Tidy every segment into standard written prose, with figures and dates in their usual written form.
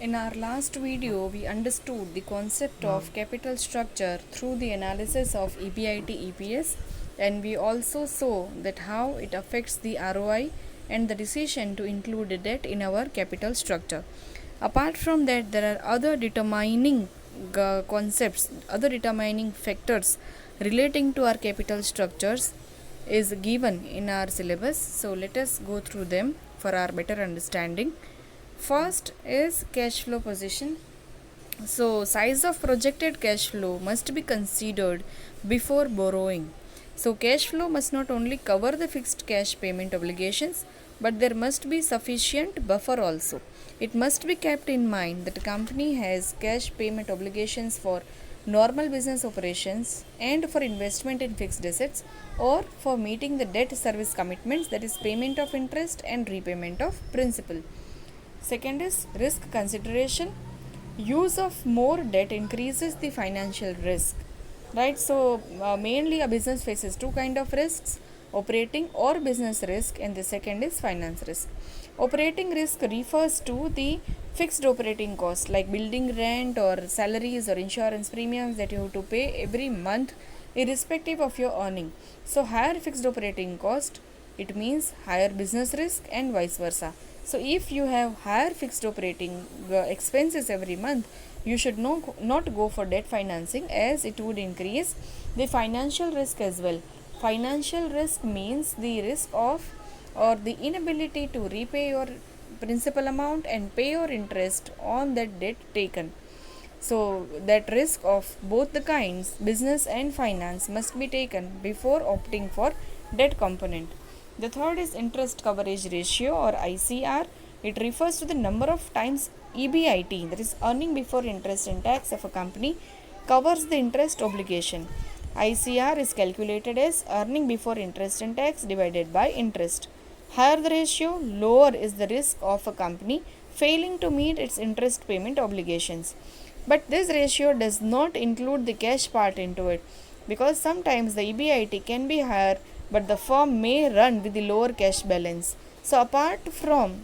In our last video, we understood the concept of capital structure through the analysis of EBIT EPS, and we also saw that how it affects the ROI and the decision to include debt in our capital structure. Apart from that, there are other determining concepts, other determining factors relating to our capital structures is given in our syllabus. So let us go through them for our better understanding. First is cash flow position. So, size of projected cash flow must be considered before borrowing. So, cash flow must not only cover the fixed cash payment obligations, but there must be sufficient buffer also. It must be kept in mind that a company has cash payment obligations for normal business operations and for investment in fixed assets or for meeting the debt service commitments, that is payment of interest and repayment of principal. Second is risk consideration. Use of more debt increases the financial risk, right? So mainly a business faces two kind of risks: operating or business risk, and the second is finance risk. Operating risk refers to the fixed operating cost like building rent or salaries or insurance premiums that you have to pay every month irrespective of your earning. So higher fixed operating cost, it means higher business risk and vice versa. So if you have higher fixed operating expenses every month, you should not go for debt financing, as it would increase the financial risk as well. Financial risk means the risk of or the inability to repay your principal amount and pay your interest on that debt taken. So that risk of both the kinds, business and finance, must be taken before opting for debt component. The third is interest coverage ratio or ICR. It refers to the number of times EBIT, that is earning before interest and tax of a company, covers the interest obligation. ICR is calculated as earning before interest and tax divided by interest. Higher the ratio, lower is the risk of a company failing to meet its interest payment obligations. But this ratio does not include the cash part into it, because sometimes the EBIT can be higher but the firm may run with the lower cash balance. So apart from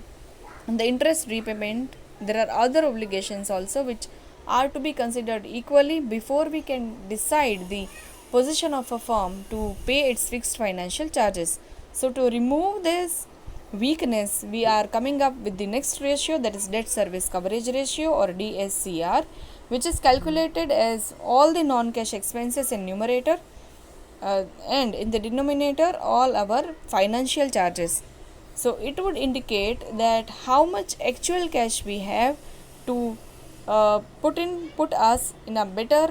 the interest repayment, there are other obligations also which are to be considered equally before we can decide the position of a firm to pay its fixed financial charges. So to remove this weakness, we are coming up with the next ratio, that is debt service coverage ratio or DSCR, which is calculated as all the non-cash expenses in numerator and in the denominator all our financial charges. So it would indicate that how much actual cash we have to put us in a better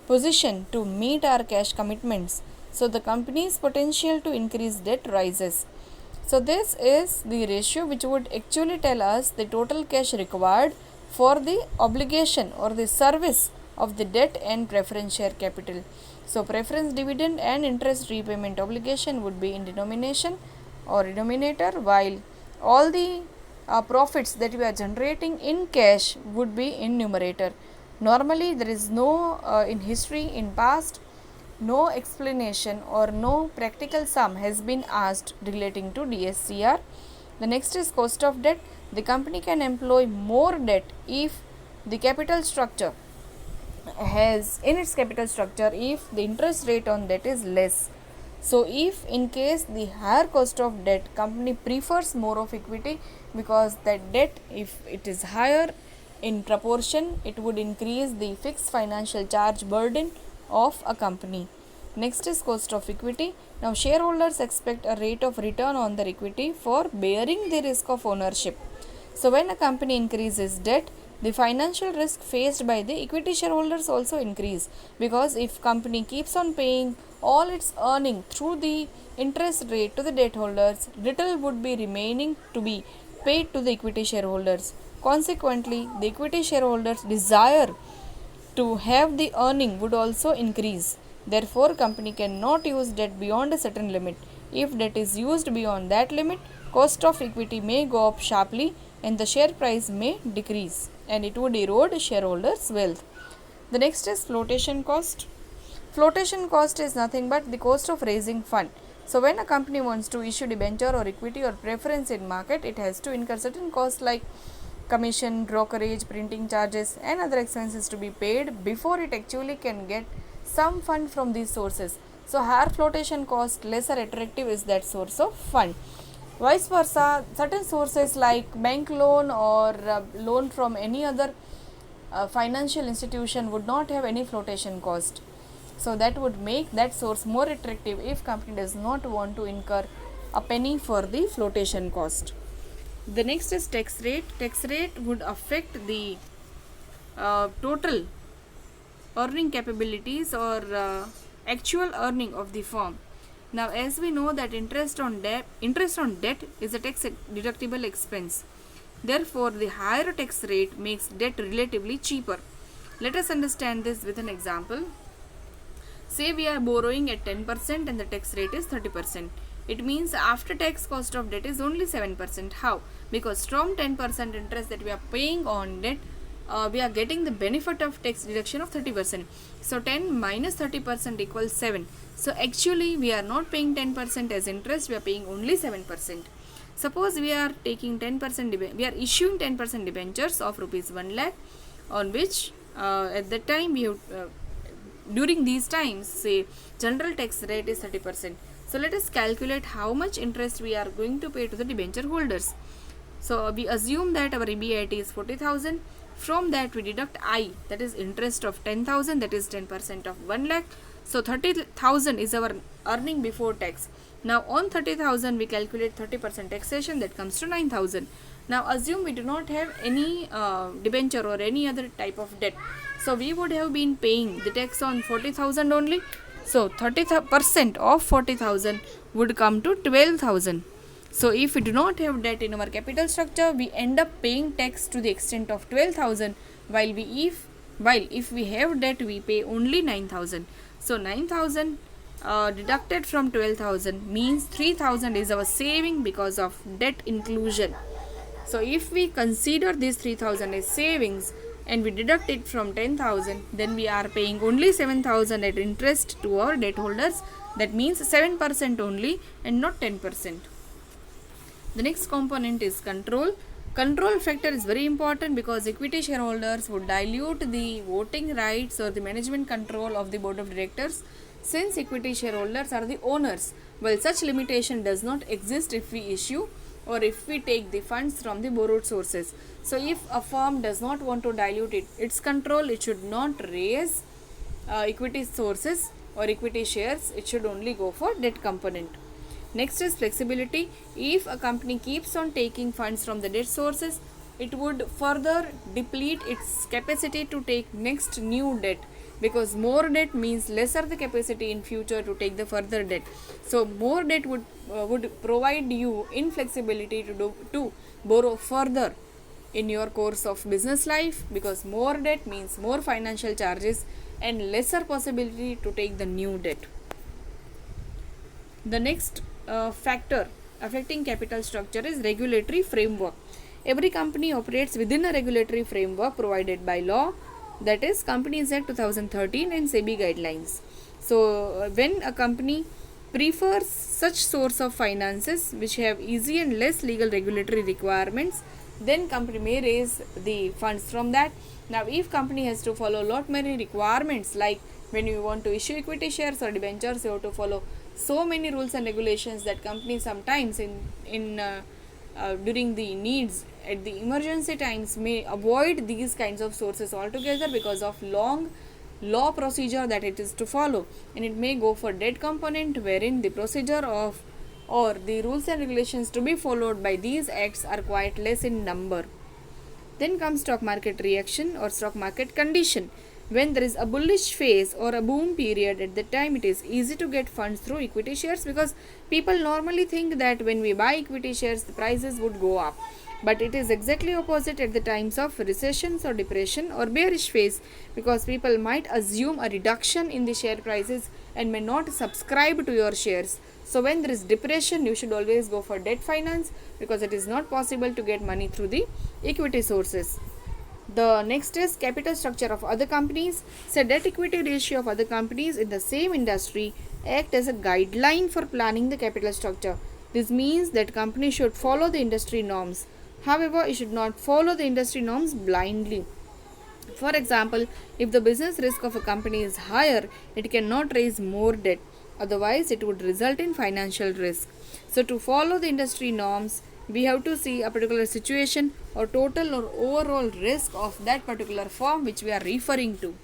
position to meet our cash commitments. So the company's potential to increase debt rises. So this is the ratio which would actually tell us the total cash required for the obligation or the service of the debt and preference share capital. So preference dividend and interest repayment obligation would be in denomination or denominator, while all the profits that we are generating in cash would be in numerator. Normally there is no in history in past no explanation or no practical sum has been asked relating to DSCR. The next is cost of debt. The company can employ more debt if the capital structure has in its capital structure if the interest rate on debt is less. So if in case the higher cost of debt, company prefers more of equity, because that debt, if it is higher in proportion, it would increase the fixed financial charge burden of a company. Next is cost of equity. Now shareholders expect a rate of return on their equity for bearing the risk of ownership. So when a company increases debt, the financial risk faced by the equity shareholders also increase, because if company keeps on paying all its earning through the interest rate to the debt holders, little would be remaining to be paid to the equity shareholders. Consequently, the equity shareholders' desire to have the earning would also increase. Therefore, company cannot use debt beyond a certain limit. If debt is used beyond that limit, cost of equity may go up sharply and the share price may decrease, and it would erode shareholders' wealth. The next is flotation cost. Flotation cost is nothing but the cost of raising fund. So when a company wants to issue debenture or equity or preference in market, it has to incur certain costs like commission, brokerage, printing charges and other expenses to be paid before it actually can get some fund from these sources. So higher flotation cost, lesser attractive is that source of fund. Vice versa, certain sources like bank loan or loan from any other financial institution would not have any flotation cost. So that would make that source more attractive if company does not want to incur a penny for the flotation cost. The next is tax rate. Tax rate would affect the total earning capabilities or actual earning of the firm. Now, as we know that interest on debt is a tax deductible expense. Therefore, the higher tax rate makes debt relatively cheaper. Let us understand this with an example. Say we are borrowing at 10% and the tax rate is 30%. It means after tax cost of debt is only 7%. How? Because from 10% interest that we are paying on debt, we are getting the benefit of tax deduction of 30%. So 10 minus 30% equals 7. So actually we are not paying 10% as interest, we are paying only 7%. Suppose we are taking 10%, we are issuing 10% debentures of rupees 1 lakh, on which at that time we have, during these times, say general tax rate is 30%. So let us calculate how much interest we are going to pay to the debenture holders. So we assume that our EBIT is 40,000. From that we deduct I, that is interest of 10,000, that is 10% of 1 lakh. So 30,000 is our earning before tax. Now on 30,000 we calculate 30% taxation, that comes to 9,000. Now assume we do not have any debenture or any other type of debt. So we would have been paying the tax on 40,000 only. So 30% of 40,000 would come to 12,000. So if we do not have debt in our capital structure, we end up paying tax to the extent of 12,000, while if we have debt, we pay only 9,000. So 9,000 deducted from 12,000 means 3,000 is our saving because of debt inclusion. So if we consider this 3,000 as savings and we deduct it from 10,000, then we are paying only 7,000 at interest to our debt holders. That means 7% only and not 10%. The next component is control. Control factor is very important because equity shareholders would dilute the voting rights or the management control of the board of directors, since equity shareholders are the owners. Well, such limitation does not exist if we issue or if we take the funds from the borrowed sources. So if a firm does not want to dilute its control, it should not raise equity sources or equity shares. It should only go for debt component. Next is flexibility. If a company keeps on taking funds from the debt sources, it would further deplete its capacity to take next new debt, because more debt means lesser the capacity in future to take the further debt. So more debt would provide you inflexibility to borrow further in your course of business life, because more debt means more financial charges and lesser possibility to take the new debt. The next factor affecting capital structure is regulatory framework. Every company operates within a regulatory framework provided by law, that is Companies Act 2013 and SEBI guidelines. So when a company prefers such source of finances which have easy and less legal regulatory requirements, then company may raise the funds from that. Now if company has to follow lot many requirements, like when you want to issue equity shares or debentures, you have to follow so many rules and regulations that companies sometimes during the needs at the emergency times may avoid these kinds of sources altogether because of long law procedure that it is to follow, and it may go for debt component, wherein the procedure of or the rules and regulations to be followed by these acts are quite less in number. Then comes stock market reaction or stock market condition. When there is a bullish phase or a boom period, at that time it is easy to get funds through equity shares, because people normally think that when we buy equity shares the prices would go up. But it is exactly opposite at the times of recessions or depression or bearish phase, because people might assume a reduction in the share prices and may not subscribe to your shares. So when there is depression, you should always go for debt finance, because it is not possible to get money through the equity sources. The next is capital structure of other companies. So debt equity ratio of other companies in the same industry act as a guideline for planning the capital structure. This means that companies should follow the industry norms. However, you should not follow the industry norms blindly. For example, if the business risk of a company is higher, it cannot raise more debt. Otherwise, it would result in financial risk. So, to follow the industry norms, we have to see a particular situation or total or overall risk of that particular firm which we are referring to.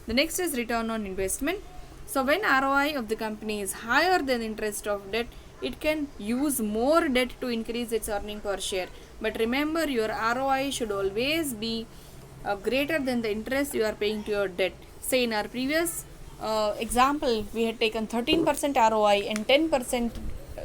The next is return on investment. So, when ROI of the company is higher than interest of debt, it can use more debt to increase its earning per share. But remember, your ROI should always be greater than the interest you are paying to your debt. Say in our previous example, we had taken 13% ROI and 10%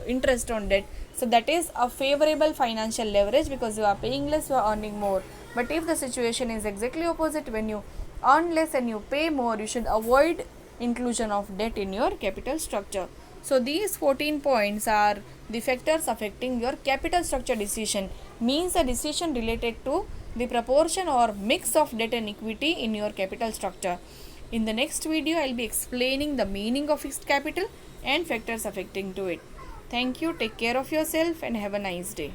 interest on debt. So that is a favorable financial leverage because you are paying less, you are earning more. But if the situation is exactly opposite, when you earn less and you pay more, you should avoid inclusion of debt in your capital structure. So these 14 points are the factors affecting your capital structure decision, means a decision related to the proportion or mix of debt and equity in your capital structure. In the next video, I will be explaining the meaning of fixed capital and factors affecting to it. Thank you, take care of yourself and have a nice day.